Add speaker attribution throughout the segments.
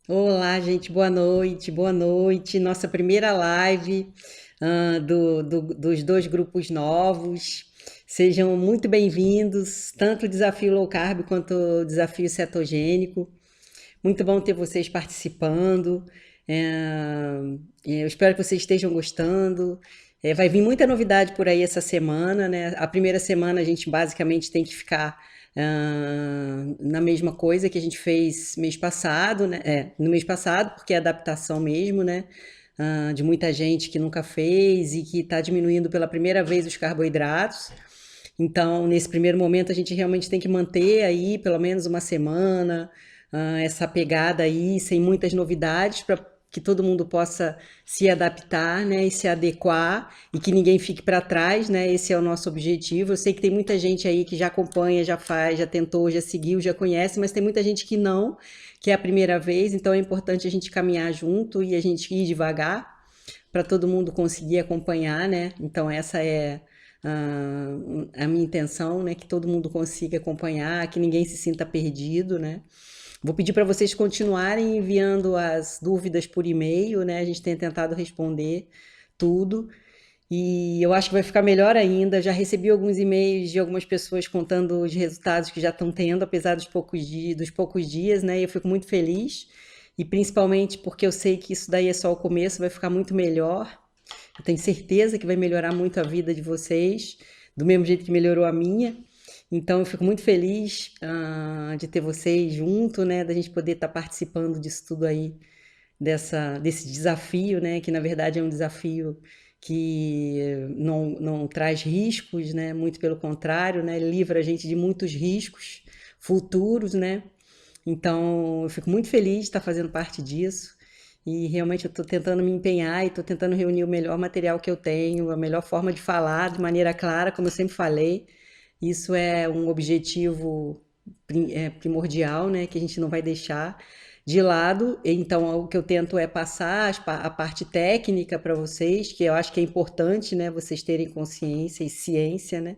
Speaker 1: Olá, gente, boa noite, boa noite. Nossa primeira live dos dois grupos novos. Sejam muito bem-vindos, tanto o desafio low carb quanto o desafio cetogênico. Muito bom ter vocês participando. É, eu espero que vocês estejam gostando. Vai vir muita novidade por aí essa semana, né? A primeira semana a gente basicamente tem que ficar na mesma coisa que a gente fez mês passado, né? No mês passado, porque é adaptação mesmo, né? De muita gente que nunca fez e que está diminuindo pela primeira vez os carboidratos. Então, nesse primeiro momento, a gente realmente tem que manter aí pelo menos uma semana, essa pegada aí, sem muitas novidades, para que todo mundo possa se adaptar, né, e se adequar e que ninguém fique para trás, né? Esse é o nosso objetivo. Eu sei que tem muita gente aí que já acompanha, já faz, já tentou, já seguiu, já conhece, mas tem muita gente que não, que é a primeira vez, então é importante a gente caminhar junto e a gente ir devagar para todo mundo conseguir acompanhar, né? Então essa é a minha intenção, né? Que todo mundo consiga acompanhar, que ninguém se sinta perdido, né? Vou pedir para vocês continuarem enviando as dúvidas por e-mail, né? A gente tem tentado responder tudo. E eu acho que vai ficar melhor ainda. Já recebi alguns e-mails de algumas pessoas contando os resultados que já estão tendo, apesar dos poucos dias, né? E eu fico muito feliz. E principalmente porque eu sei que isso daí é só o começo, vai ficar muito melhor. Eu tenho certeza que vai melhorar muito a vida de vocês, do mesmo jeito que melhorou a minha. Então eu fico muito feliz de ter vocês junto, né? Da gente poder estar participando disso tudo aí, desse desafio, né? Que na verdade é um desafio que não traz riscos, né? Muito pelo contrário, né? Ele livra a gente de muitos riscos futuros, né? Então, eu fico muito feliz de estar fazendo parte disso. E realmente eu estou tentando me empenhar e estou tentando reunir o melhor material que eu tenho, a melhor forma de falar, de maneira clara, como eu sempre falei. Isso é um objetivo primordial, né, que a gente não vai deixar de lado. Então, o que eu tento é passar a parte técnica para vocês, que eu acho que é importante, né, vocês terem consciência e ciência, né?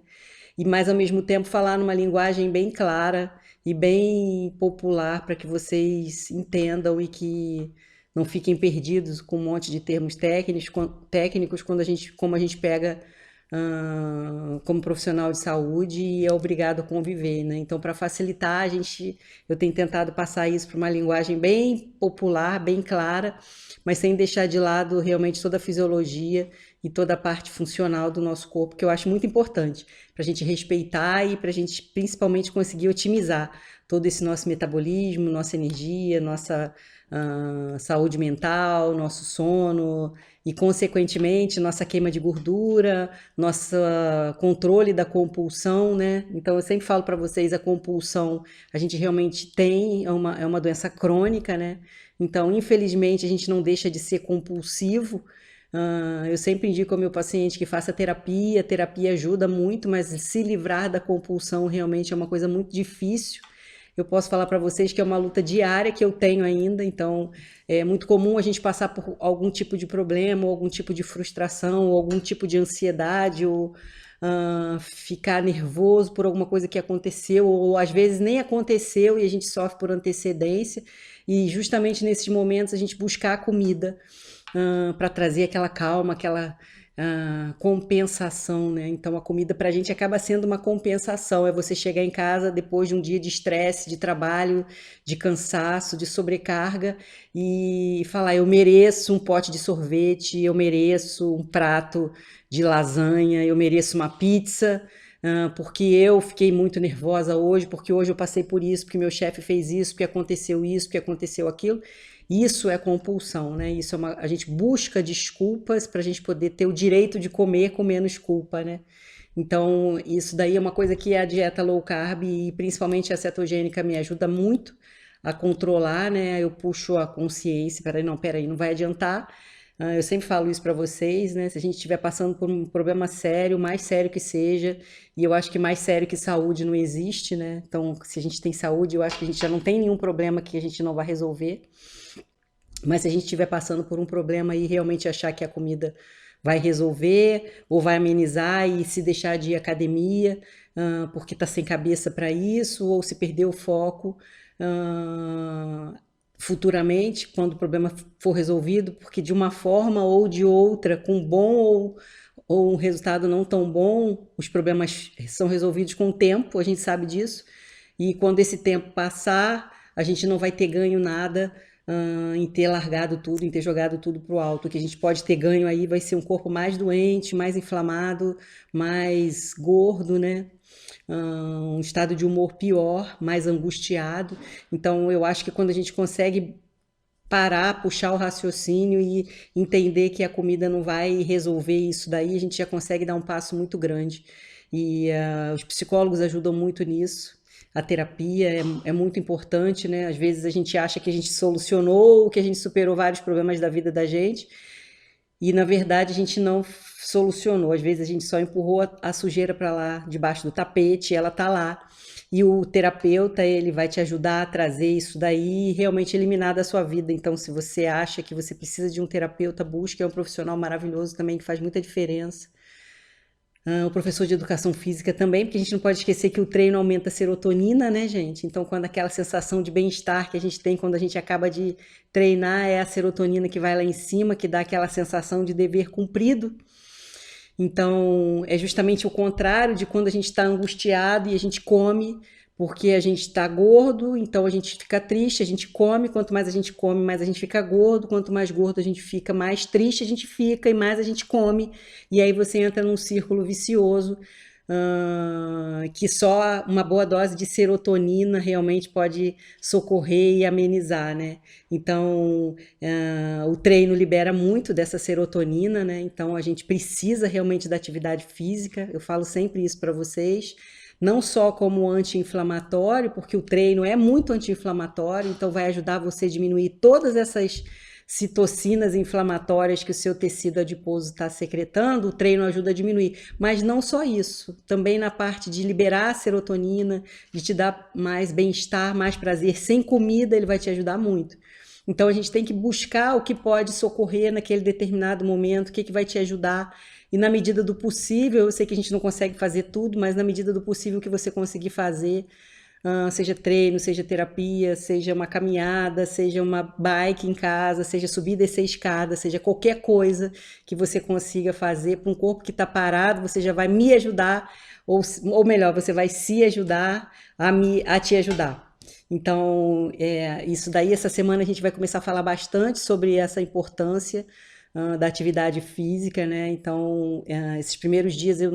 Speaker 1: E mais ao mesmo tempo falar numa linguagem bem clara e bem popular para que vocês entendam e que não fiquem perdidos com um monte de termos técnicos quando como a gente pega como profissional de saúde e é obrigado a conviver, né? Então, para facilitar, eu tenho tentado passar isso para uma linguagem bem popular, bem clara, mas sem deixar de lado realmente toda a fisiologia e toda a parte funcional do nosso corpo, que eu acho muito importante para a gente respeitar e para a gente principalmente conseguir otimizar todo esse nosso metabolismo, nossa energia, nossa saúde mental, nosso sono e, consequentemente, nossa queima de gordura, nosso controle da compulsão, né? Então, eu sempre falo para vocês, a compulsão a gente realmente tem, é uma doença crônica, né? Então, infelizmente, a gente não deixa de ser compulsivo. Eu sempre indico ao meu paciente que faça terapia, a terapia ajuda muito, mas se livrar da compulsão realmente é uma coisa muito difícil. Eu posso falar para vocês que é uma luta diária que eu tenho ainda, então é muito comum a gente passar por algum tipo de problema, ou algum tipo de frustração, ou algum tipo de ansiedade, ou ficar nervoso por alguma coisa que aconteceu, ou às vezes nem aconteceu e a gente sofre por antecedência, e justamente nesses momentos a gente buscar a comida para trazer aquela calma, aquela compensação, né? Então a comida para a gente acaba sendo uma compensação. É você chegar em casa depois de um dia de estresse, de trabalho, de cansaço, de sobrecarga e falar: eu mereço um pote de sorvete, eu mereço um prato de lasanha, eu mereço uma pizza. Porque eu fiquei muito nervosa hoje, porque hoje eu passei por isso, porque meu chefe fez isso, porque aconteceu aquilo. Isso é compulsão, né? A gente busca desculpas para a gente poder ter o direito de comer com menos culpa, né? Então, isso daí é uma coisa que a dieta low carb e principalmente a cetogênica me ajuda muito a controlar, né? Eu puxo a consciência, peraí, não vai adiantar. Eu sempre falo isso para vocês, né? Se a gente estiver passando por um problema sério, mais sério que seja, e eu acho que mais sério que saúde não existe, né? Então, se a gente tem saúde, eu acho que a gente já não tem nenhum problema que a gente não vai resolver. Mas se a gente estiver passando por um problema e realmente achar que a comida vai resolver ou vai amenizar e se deixar de ir à academia porque está sem cabeça para isso ou se perder o foco, futuramente, quando o problema for resolvido, porque de uma forma ou de outra, com bom ou um resultado não tão bom, os problemas são resolvidos com o tempo, a gente sabe disso, e quando esse tempo passar, a gente não vai ter ganho nada em ter largado tudo, em ter jogado tudo para o alto. O que a gente pode ter ganho aí vai ser um corpo mais doente, mais inflamado, mais gordo, né? Um estado de humor pior, mais angustiado. Então, eu acho que quando a gente consegue parar, puxar o raciocínio e entender que a comida não vai resolver isso daí, a gente já consegue dar um passo muito grande. E os psicólogos ajudam muito nisso. A terapia é muito importante, né? Às vezes a gente acha que a gente solucionou, que a gente superou vários problemas da vida da gente, e na verdade a gente não solucionou. Às vezes a gente só empurrou a sujeira para lá debaixo do tapete, ela tá lá. E o terapeuta, ele vai te ajudar a trazer isso daí e realmente eliminar da sua vida. Então, se você acha que você precisa de um terapeuta, busque, é um profissional maravilhoso também que faz muita diferença. O professor de educação física também, porque a gente não pode esquecer que o treino aumenta a serotonina, né, gente? Então, quando aquela sensação de bem-estar que a gente tem quando a gente acaba de treinar, é a serotonina que vai lá em cima, que dá aquela sensação de dever cumprido. Então, é justamente o contrário de quando a gente está angustiado e a gente come porque a gente está gordo, então a gente fica triste, a gente come, quanto mais a gente come, mais a gente fica gordo, quanto mais gordo a gente fica, mais triste a gente fica e mais a gente come, e aí você entra num círculo vicioso, que só uma boa dose de serotonina realmente pode socorrer e amenizar, né? Então, o treino libera muito dessa serotonina, né? Então, a gente precisa realmente da atividade física. Eu falo sempre isso para vocês, não só como anti-inflamatório, porque o treino é muito anti-inflamatório, então vai ajudar você a diminuir todas essas citocinas inflamatórias que o seu tecido adiposo está secretando, o treino ajuda a diminuir. Mas não só isso, também na parte de liberar a serotonina, de te dar mais bem-estar, mais prazer. Sem comida, ele vai te ajudar muito. Então a gente tem que buscar o que pode socorrer naquele determinado momento, o que vai te ajudar. E na medida do possível, eu sei que a gente não consegue fazer tudo, mas na medida do possível que você conseguir fazer, seja treino, seja terapia, seja uma caminhada, seja uma bike em casa, seja subir e descer escada, seja qualquer coisa que você consiga fazer para um corpo que está parado, você já vai me ajudar, ou melhor, você vai se ajudar a te ajudar. Então, isso daí, essa semana a gente vai começar a falar bastante sobre essa importância da atividade física, né? Então, esses primeiros dias eu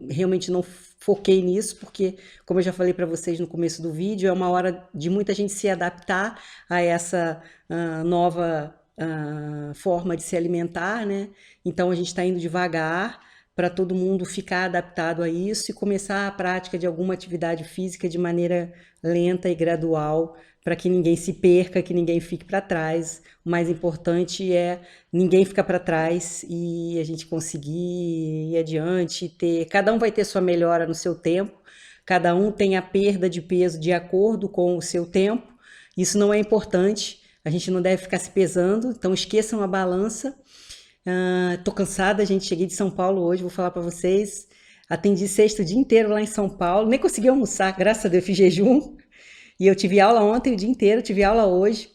Speaker 1: realmente não foquei nisso, porque, como eu já falei para vocês no começo do vídeo, é uma hora de muita gente se adaptar a essa nova forma de se alimentar, né? Então, a gente está indo devagar para todo mundo ficar adaptado a isso e começar a prática de alguma atividade física de maneira lenta e gradual, para que ninguém se perca, que ninguém fique para trás. O mais importante é ninguém ficar para trás e a gente conseguir ir adiante, cada um vai ter sua melhora no seu tempo, cada um tem a perda de peso de acordo com o seu tempo. Isso não é importante, a gente não deve ficar se pesando, então esqueçam a balança. Tô cansada, gente. Cheguei de São Paulo hoje, vou falar para vocês. Atendi sexta o dia inteiro lá em São Paulo, nem consegui almoçar, graças a Deus, fiz jejum. E eu tive aula ontem o dia inteiro, tive aula hoje.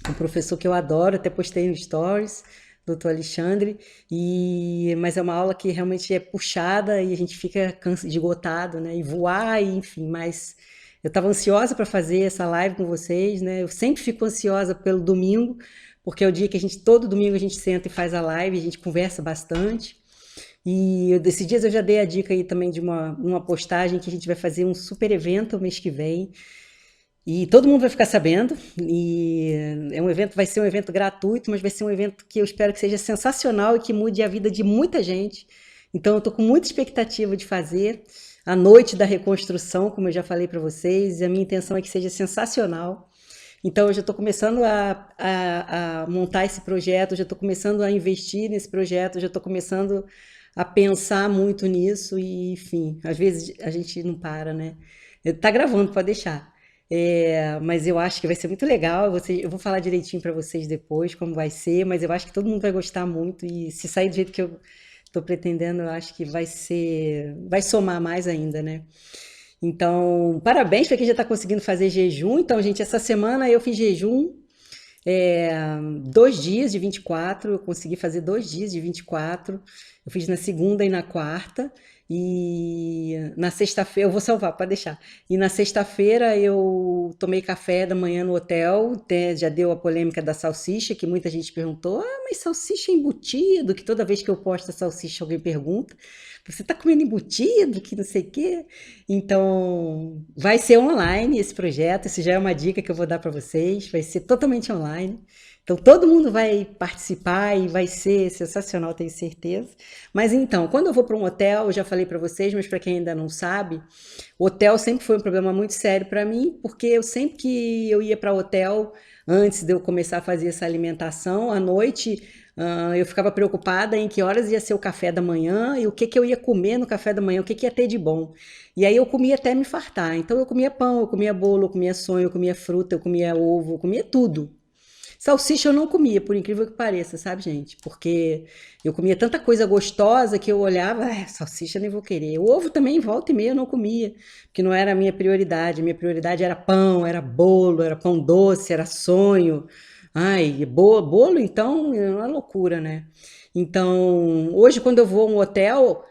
Speaker 1: Um professor que eu adoro, até postei no Stories, doutor Alexandre. Mas é uma aula que realmente é puxada e a gente fica esgotado, né? E voar, enfim, mas eu estava ansiosa para fazer essa live com vocês, né? Eu sempre fico ansiosa pelo domingo, porque é o dia que todo domingo a gente senta e faz a live, a gente conversa bastante. E desses dias eu já dei a dica aí também de uma postagem que a gente vai fazer um super evento o mês que vem. E todo mundo vai ficar sabendo. E vai ser um evento gratuito, mas vai ser um evento que eu espero que seja sensacional e que mude a vida de muita gente. Então eu tô com muita expectativa de fazer a noite da reconstrução, como eu já falei para vocês, e a minha intenção é que seja sensacional. Então, eu já estou começando a montar esse projeto, já estou começando a investir nesse projeto, já estou começando a pensar muito nisso e, enfim, às vezes a gente não para, né? Tá gravando, pode deixar. Mas eu acho que vai ser muito legal. Eu vou falar direitinho para vocês depois como vai ser, mas eu acho que todo mundo vai gostar muito e se sair do jeito que eu estou pretendendo, eu acho que vai somar mais ainda, né? Então, parabéns para quem já está conseguindo fazer jejum. Então, gente, essa semana eu fiz jejum, 2 dias de 24, eu consegui fazer 2 dias de 24. Eu fiz na segunda e na quarta. E na sexta-feira, eu vou salvar, pode deixar. E na sexta-feira eu tomei café da manhã no hotel, já deu a polêmica da salsicha, que muita gente perguntou, mas salsicha é embutido, que toda vez que eu posto a salsicha alguém pergunta, você tá comendo embutido, que não sei o quê? Então, vai ser online esse projeto, isso já é uma dica que eu vou dar para vocês, vai ser totalmente online. Então, todo mundo vai participar e vai ser sensacional, tenho certeza. Mas então, quando eu vou para um hotel, eu já falei para vocês, mas para quem ainda não sabe, o hotel sempre foi um problema muito sério para mim, porque eu sempre que eu ia para hotel, antes de eu começar a fazer essa alimentação, à noite, eu ficava preocupada em que horas ia ser o café da manhã e o que que eu ia comer no café da manhã, o que que ia ter de bom. E aí eu comia até me fartar. Então eu comia pão, eu comia bolo, eu comia sonho, eu comia fruta, eu comia ovo, eu comia tudo. Salsicha eu não comia, por incrível que pareça, sabe, gente? Porque eu comia tanta coisa gostosa que eu olhava, salsicha nem vou querer. O ovo também, volta e meia, eu não comia, porque não era a minha prioridade. A minha prioridade era pão, era bolo, era pão doce, era sonho. Ai, bolo, então, é uma loucura, né? Então, hoje, quando eu vou a um hotel,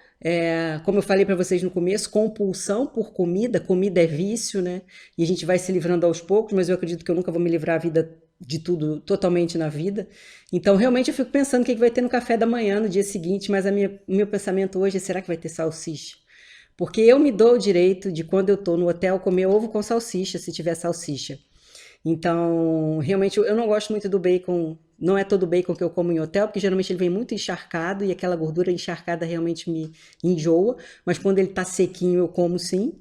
Speaker 1: como eu falei para vocês no começo, compulsão por comida, comida é vício, né? E a gente vai se livrando aos poucos, mas eu acredito que eu nunca vou me livrar a vida de tudo totalmente na vida. Então, realmente, eu fico pensando o que vai ter no café da manhã no dia seguinte, mas o meu pensamento hoje é: será que vai ter salsicha? Porque eu me dou o direito de, quando eu estou no hotel, comer ovo com salsicha, se tiver salsicha. Então, realmente, eu não gosto muito do bacon. Não é todo bacon que eu como em hotel, porque geralmente ele vem muito encharcado e aquela gordura encharcada realmente me enjoa. Mas quando ele tá sequinho, eu como sim.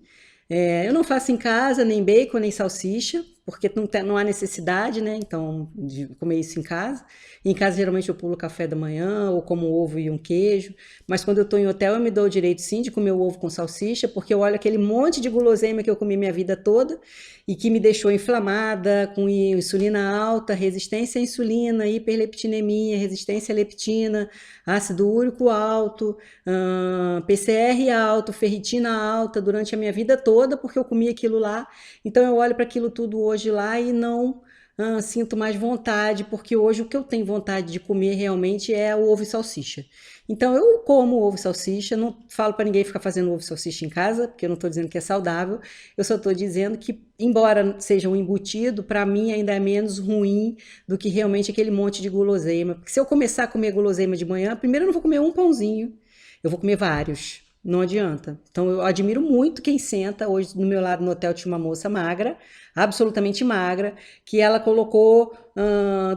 Speaker 1: Eu não faço em casa nem bacon, nem salsicha, porque não há necessidade, né? Então, de comer isso em casa. Em casa, geralmente, eu pulo o café da manhã ou como um ovo e um queijo. Mas quando eu estou em hotel, eu me dou o direito, sim, de comer o ovo com salsicha, porque eu olho aquele monte de guloseima que eu comi minha vida toda e que me deixou inflamada, com insulina alta, resistência à insulina, hiperleptinemia, resistência à leptina, ácido úrico alto, PCR alto, ferritina alta durante a minha vida toda, porque eu comi aquilo lá. Então eu olho para aquilo tudo hoje lá e não sinto mais vontade, porque hoje o que eu tenho vontade de comer realmente é o ovo e salsicha. Então eu como ovo e salsicha, não falo para ninguém ficar fazendo ovo e salsicha em casa, porque eu não estou dizendo que é saudável, eu só estou dizendo que, embora seja um embutido, para mim ainda é menos ruim do que realmente aquele monte de guloseima. Porque se eu começar a comer guloseima de manhã, primeiro eu não vou comer um pãozinho, eu vou comer vários. Não adianta. Então eu admiro muito quem senta. Hoje no meu lado no hotel tinha uma moça magra, absolutamente magra, que ela colocou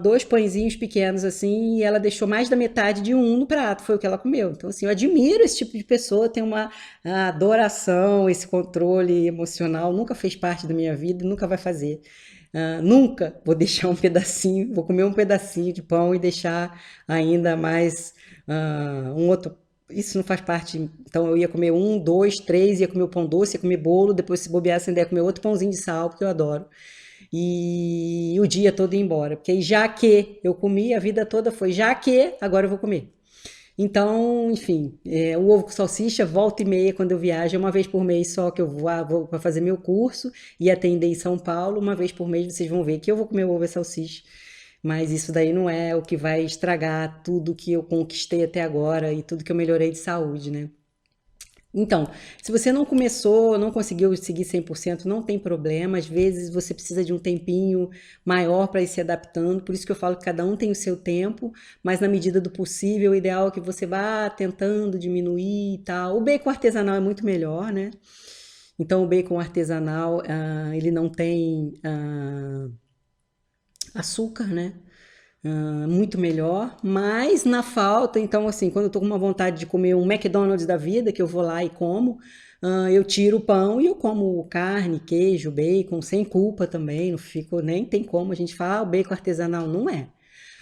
Speaker 1: 2 pãezinhos pequenos assim e ela deixou mais da metade de um no prato. Foi o que ela comeu. Então assim, eu admiro esse tipo de pessoa, tem uma adoração, esse controle emocional. Nunca fez parte da minha vida e nunca vai fazer. Nunca vou deixar um pedacinho, vou comer um pedacinho de pão e deixar ainda mais um outro. Isso não faz parte. Então eu ia comer um, dois, três, ia comer o pão doce, ia comer bolo, depois se bobear, ainda ia comer outro pãozinho de sal, porque eu adoro. E o dia todo ia embora. Porque já que eu comi, a vida toda foi já que, agora eu vou comer. Então, enfim, o ovo com salsicha, volta e meia quando eu viajo, é uma vez por mês só que eu vou para fazer meu curso e atender em São Paulo. Uma vez por mês vocês vão ver que eu vou comer ovo e salsicha. Mas isso daí não é o que vai estragar tudo que eu conquistei até agora e tudo que eu melhorei de saúde, né? Então, se você não começou, não conseguiu seguir 100%, não tem problema. Às vezes você precisa de um tempinho maior para ir se adaptando. Por isso que eu falo que cada um tem o seu tempo, mas na medida do possível, o ideal é que você vá tentando diminuir e tal. O bacon artesanal é muito melhor, né? Então, o bacon artesanal, ele não tem açúcar, né? Muito melhor, mas na falta, então assim, quando eu tô com uma vontade de comer um McDonald's da vida, que eu vou lá e como, eu tiro o pão e eu como carne, queijo, bacon, sem culpa também, não fico, nem tem como a gente falar, o bacon artesanal não é.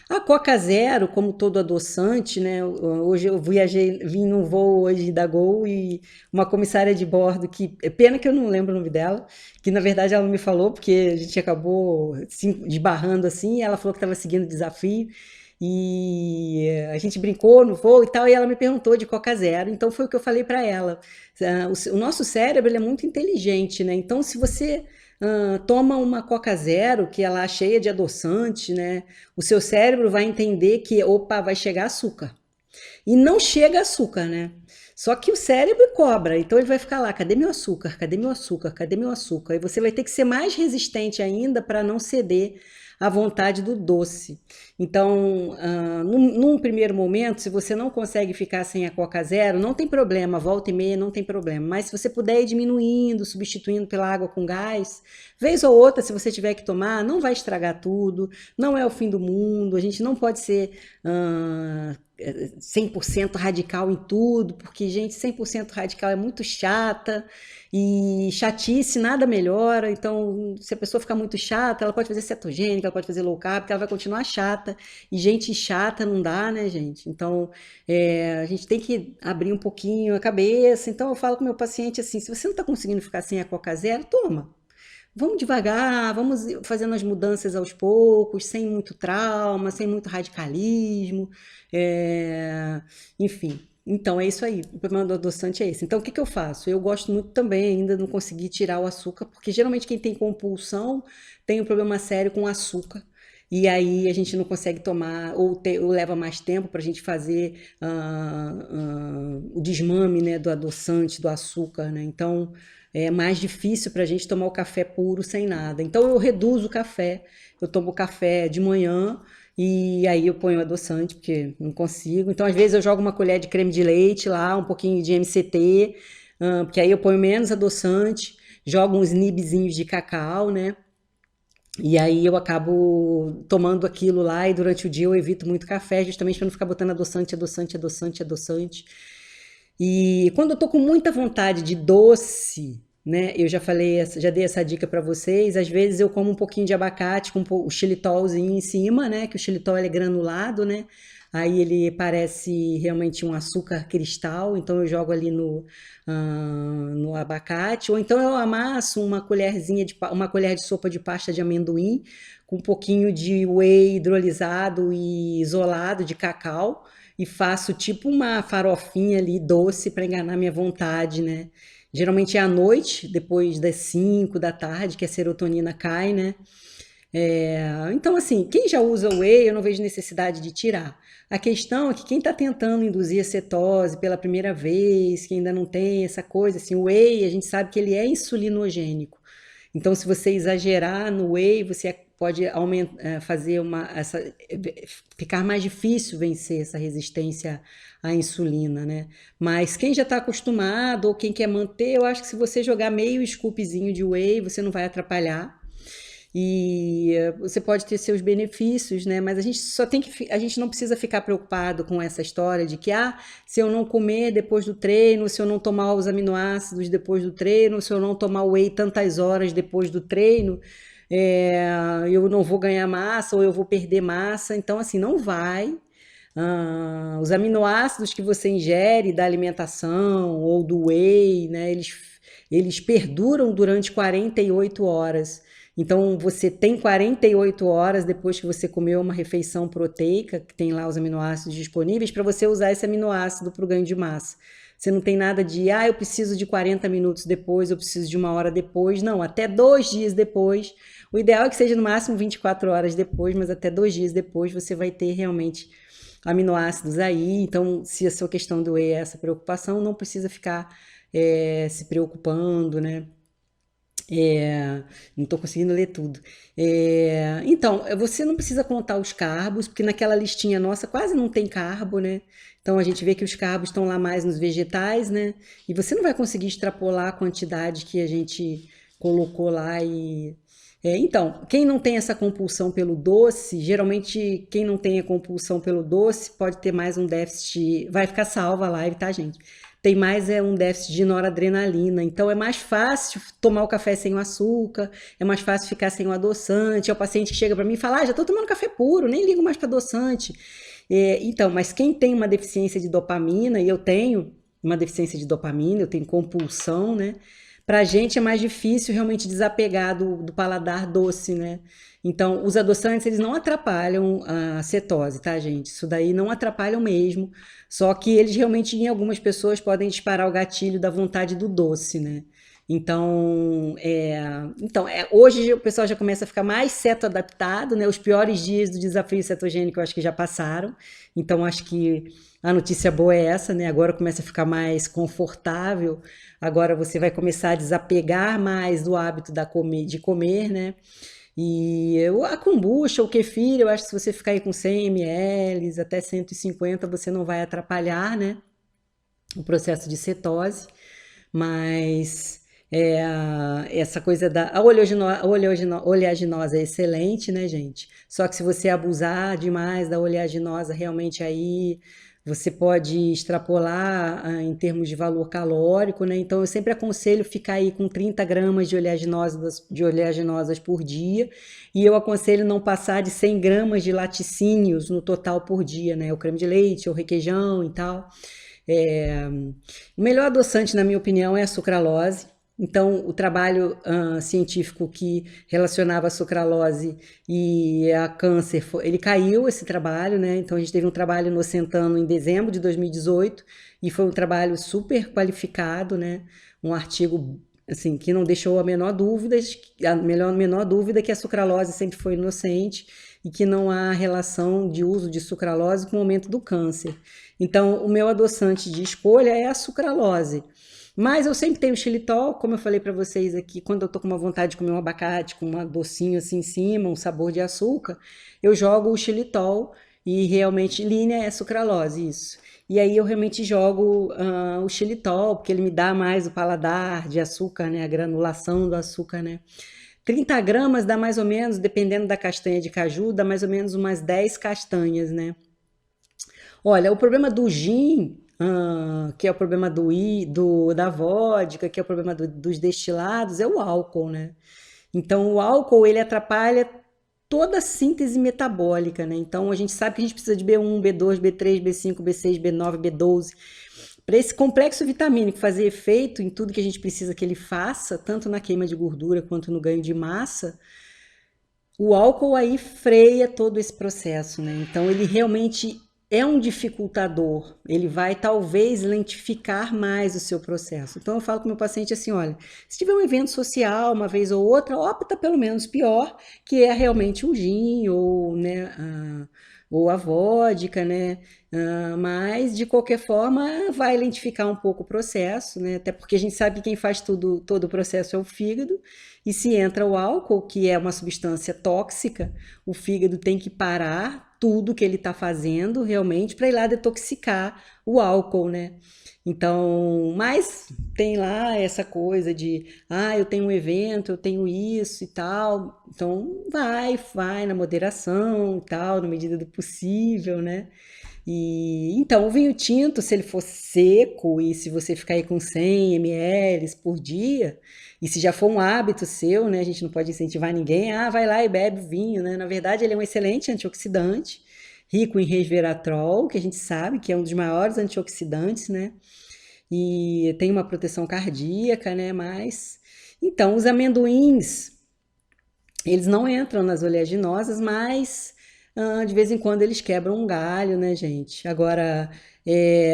Speaker 1: A Coca Zero, como todo adoçante, né? Hoje eu vim num voo hoje da Gol e uma comissária de bordo que, é pena que eu não lembro o nome dela, que na verdade ela não me falou, porque a gente acabou se esbarrando assim, e ela falou que estava seguindo o desafio. e a gente brincou no voo e tal, e ela me perguntou de Coca Zero, então foi o que eu falei para ela. O nosso cérebro ele é muito inteligente, né? Então, se você toma uma Coca Zero, que ela é cheia de adoçante, né? O seu cérebro vai entender que, opa, vai chegar açúcar. E não chega açúcar, né? Só que o cérebro cobra, então ele vai ficar lá, cadê meu açúcar? Cadê meu açúcar? Cadê meu açúcar? E você vai ter que ser mais resistente ainda para não ceder à vontade do doce. Então, num primeiro momento, se você não consegue ficar sem a Coca Zero, não tem problema, volta e meia não tem problema. Mas se você puder ir diminuindo, substituindo pela água com gás, vez ou outra, se você tiver que tomar, não vai estragar tudo, não é o fim do mundo, a gente não pode ser 100% radical em tudo, porque, gente, 100% radical é muito chata e chatice nada melhora. Então, se a pessoa ficar muito chata, ela pode fazer cetogênica, ela pode fazer low carb, porque ela vai continuar chata. E gente chata não dá, né, gente? Então, a gente tem que abrir um pouquinho a cabeça. Então, eu falo com o meu paciente assim: se você não está conseguindo ficar sem a Coca Zero, toma. Vamos devagar, vamos fazendo as mudanças aos poucos, sem muito trauma, sem muito radicalismo, enfim. Então é isso aí, o problema do adoçante é esse. Então o que que eu faço? Eu gosto muito também, ainda não consegui tirar o açúcar, porque geralmente quem tem compulsão tem um problema sério com açúcar. E aí a gente não consegue tomar, ou leva mais tempo para a gente fazer o desmame, né, do adoçante, do açúcar, né? Então é mais difícil para a gente tomar o café puro sem nada. Então eu reduzo o café, eu tomo café de manhã e aí eu ponho adoçante, porque não consigo. Então às vezes eu jogo uma colher de creme de leite lá, um pouquinho de MCT, porque aí eu ponho menos adoçante, jogo uns nibzinhos de cacau, né? E aí eu acabo tomando aquilo lá e durante o dia eu evito muito café, justamente para não ficar botando adoçante, adoçante, adoçante, adoçante. E quando eu tô com muita vontade de doce, né? Eu já falei, já dei essa dica para vocês. Às vezes eu como um pouquinho de abacate com o xilitolzinho em cima, né? Que o xilitol ele é granulado, né? Aí ele parece realmente um açúcar cristal, então eu jogo ali no abacate, ou então eu amasso uma colher de sopa de pasta de amendoim com um pouquinho de whey hidrolisado e isolado de cacau e faço tipo uma farofinha ali doce para enganar minha vontade, né? Geralmente é à noite, depois das 5 da tarde, que a serotonina cai, né? Então, assim, quem já usa o whey, eu não vejo necessidade de tirar. A questão é que quem está tentando induzir a cetose pela primeira vez, que ainda não tem essa coisa, assim, o whey, a gente sabe que ele é insulinogênico. Então, se você exagerar no whey, você pode fazer ficar mais difícil vencer essa resistência à insulina, né? Mas quem já está acostumado ou quem quer manter, eu acho que se você jogar meio scoopzinho de whey, você não vai atrapalhar. E você pode ter seus benefícios, né? Mas a gente só tem que, a gente não precisa ficar preocupado com essa história de que, se eu não comer depois do treino, se eu não tomar os aminoácidos depois do treino, se eu não tomar whey tantas horas depois do treino, eu não vou ganhar massa ou eu vou perder massa. Então, assim, não vai. Os aminoácidos que você ingere da alimentação ou do whey, né? Eles perduram durante 48 horas. Então, você tem 48 horas depois que você comeu uma refeição proteica, que tem lá os aminoácidos disponíveis, para você usar esse aminoácido para o ganho de massa. Você não tem nada de, eu preciso de 40 minutos depois, eu preciso de 1 hora depois. Não, até 2 dias depois. O ideal é que seja no máximo 24 horas depois, mas até 2 dias depois você vai ter realmente aminoácidos aí. Então, se a sua questão do whey é essa preocupação, não precisa ficar se preocupando, né? Não estou conseguindo ler tudo. Então, você não precisa contar os carbos, porque naquela listinha nossa quase não tem carbo, né? Então a gente vê que os carbos estão lá mais nos vegetais, né? E você não vai conseguir extrapolar a quantidade que a gente colocou lá então, quem não tem essa compulsão pelo doce, geralmente quem não tem a compulsão pelo doce pode ter mais um déficit, vai ficar salva a live, tá, gente? Tem mais um déficit de noradrenalina, então é mais fácil tomar o café sem o açúcar, é mais fácil ficar sem o adoçante. É o paciente que chega para mim e fala, já estou tomando café puro, nem ligo mais para adoçante. Então, mas quem tem uma deficiência de dopamina, e eu tenho uma deficiência de dopamina, eu tenho compulsão, né? Pra gente é mais difícil realmente desapegar do paladar doce, né? Então, os adoçantes, eles não atrapalham a cetose, tá, gente? Isso daí não atrapalham mesmo, só que eles realmente, em algumas pessoas, podem disparar o gatilho da vontade do doce, né? Então, hoje o pessoal já começa a ficar mais ceto-adaptado, né? Os piores dias do desafio cetogênico eu acho que já passaram, então acho que a notícia boa é essa, né? Agora começa a ficar mais confortável, agora você vai começar a desapegar mais do hábito de comer, né? E a kombucha, o kefir, eu acho que se você ficar aí com 100 ml, até 150, você não vai atrapalhar, né, o processo de cetose, mas essa coisa da oleaginosa é excelente, né, gente? Só que se você abusar demais da oleaginosa, realmente aí você pode extrapolar em termos de valor calórico, né? Então eu sempre aconselho ficar aí com 30 gramas de oleaginosas por dia, e eu aconselho não passar de 100 gramas de laticínios no total por dia, né? O creme de leite, o requeijão e tal. O melhor adoçante, na minha opinião, é a sucralose. Então, o trabalho científico que relacionava a sucralose e a câncer, ele caiu, esse trabalho, né? Então, a gente teve um trabalho no Centano em dezembro de 2018 e foi um trabalho super qualificado, né? Um artigo, assim, que não deixou a menor dúvida que a sucralose sempre foi inocente e que não há relação de uso de sucralose com o aumento do câncer. Então, o meu adoçante de escolha é a sucralose. Mas eu sempre tenho xilitol, como eu falei para vocês aqui, quando eu tô com uma vontade de comer um abacate com um docinho assim em cima, um sabor de açúcar, eu jogo o xilitol e realmente linha é sucralose, isso. E aí eu realmente jogo o xilitol, porque ele me dá mais o paladar de açúcar, né? A granulação do açúcar, né? 30 gramas dá mais ou menos, dependendo da castanha de caju, dá mais ou menos umas 10 castanhas, né? Olha, o problema do gin, que é o problema da vodka, que é o problema dos destilados, é o álcool, né? Então, o álcool, ele atrapalha toda a síntese metabólica, né? Então, a gente sabe que a gente precisa de B1, B2, B3, B5, B6, B9, B12. Para esse complexo vitamínico fazer efeito em tudo que a gente precisa que ele faça, tanto na queima de gordura quanto no ganho de massa, o álcool aí freia todo esse processo, né? Então ele realmente é um dificultador, ele vai talvez lentificar mais o seu processo. Então eu falo com o meu paciente assim, olha, se tiver um evento social uma vez ou outra, opta pelo menos pior, que é realmente o gin ou, né, ou a vodka, né? Mas de qualquer forma vai lentificar um pouco o processo, né? Até porque a gente sabe que quem faz todo o processo é o fígado. E se entra o álcool, que é uma substância tóxica, o fígado tem que parar tudo que ele está fazendo realmente para ir lá detoxicar o álcool, né? Então, mas tem lá essa coisa de, eu tenho um evento, eu tenho isso e tal. Então, vai na moderação e tal, na medida do possível, né? E então, o vinho tinto, se ele for seco e se você ficar aí com 100 ml por dia, e se já for um hábito seu, né, a gente não pode incentivar ninguém, vai lá e bebe vinho, né? Na verdade, ele é um excelente antioxidante, rico em resveratrol, que a gente sabe que é um dos maiores antioxidantes, né? E tem uma proteção cardíaca, né? Mas então, os amendoins, eles não entram nas oleaginosas, mas de vez em quando eles quebram um galho, né, gente? Agora,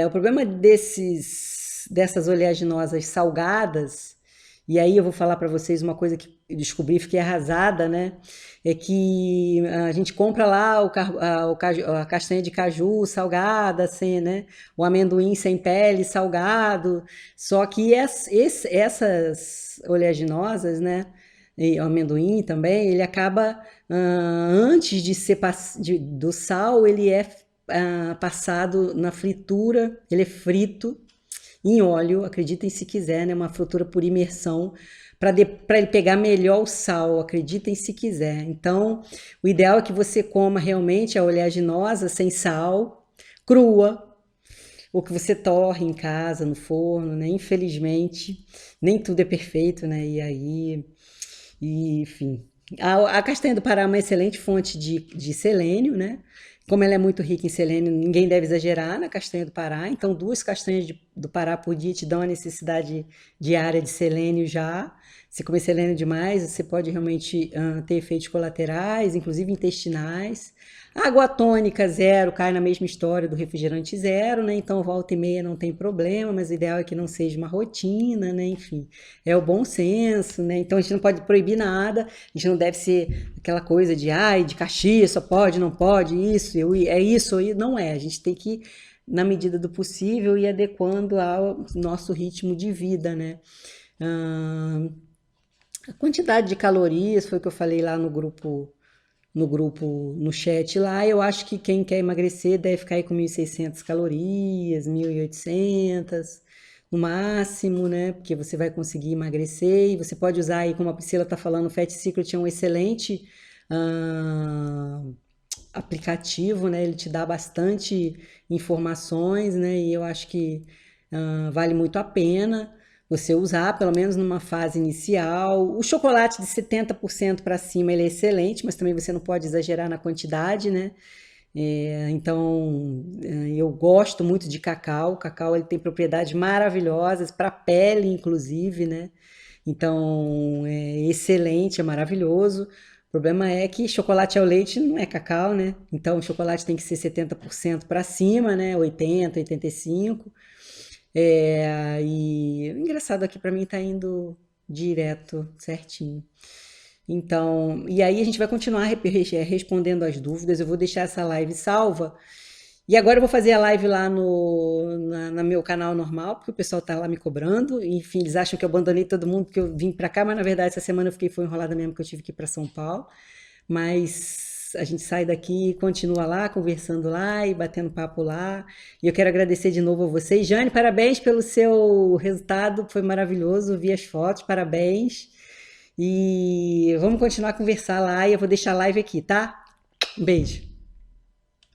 Speaker 1: o problema dessas oleaginosas salgadas, e aí eu vou falar para vocês uma coisa que eu descobri, fiquei arrasada, né? É que a gente compra lá a castanha de caju salgada, assim, né? O amendoim sem pele salgado, só que essas oleaginosas, né? E o amendoim também, ele acaba, antes de ser do sal, ele é passado na fritura, ele é frito em óleo, acreditem se quiser, né? Uma fritura por imersão, para ele pegar melhor o sal, acreditem se quiser. Então, o ideal é que você coma realmente a oleaginosa sem sal, crua, ou que você torre em casa, no forno, né? Infelizmente, nem tudo é perfeito, né? E aí, enfim. A castanha do Pará é uma excelente fonte de selênio, né? Como ela é muito rica em selênio, ninguém deve exagerar na castanha do Pará. Então, 2 castanhas do Pará por dia te dão a necessidade diária de selênio já. Se comer selênio demais, você pode realmente ter efeitos colaterais, inclusive intestinais. Água tônica zero cai na mesma história do refrigerante zero, né? Então, volta e meia não tem problema, mas o ideal é que não seja uma rotina, né? Enfim, é o bom senso, né? Então, a gente não pode proibir nada, a gente não deve ser aquela coisa de, ai, de Caxias, só pode, não pode, isso, é isso, e não é. A gente tem que, na medida do possível, ir adequando ao nosso ritmo de vida, né? A quantidade de calorias, foi o que eu falei lá no chat lá, eu acho que quem quer emagrecer deve ficar aí com 1.600 calorias, 1.800 no máximo, né? Porque você vai conseguir emagrecer e você pode usar aí, como a Priscila está falando, o Fat Secret é um excelente aplicativo, né? Ele te dá bastante informações, né? E eu acho que vale muito a pena você usar, pelo menos numa fase inicial. O chocolate de 70% para cima ele é excelente, mas também você não pode exagerar na quantidade, né? Então, eu gosto muito de cacau. O cacau ele tem propriedades maravilhosas para a pele, inclusive, né? Então, é excelente, é maravilhoso. O problema é que chocolate ao leite não é cacau, né? Então, o chocolate tem que ser 70% para cima, né? 80, 85. E o engraçado aqui para mim tá indo direto, certinho. Então, e aí a gente vai continuar respondendo as dúvidas. Eu vou deixar essa live salva. E agora eu vou fazer a live lá no meu canal normal, porque o pessoal tá lá me cobrando. Enfim, eles acham que eu abandonei todo mundo porque eu vim para cá, mas na verdade essa semana eu foi enrolada mesmo, que eu tive que ir para São Paulo. Mas a gente sai daqui e continua lá, conversando lá e batendo papo lá. E eu quero agradecer de novo a vocês. Jane, parabéns pelo seu resultado, foi maravilhoso, vi as fotos, parabéns. E vamos continuar a conversar lá e eu vou deixar a live aqui, tá? Um beijo.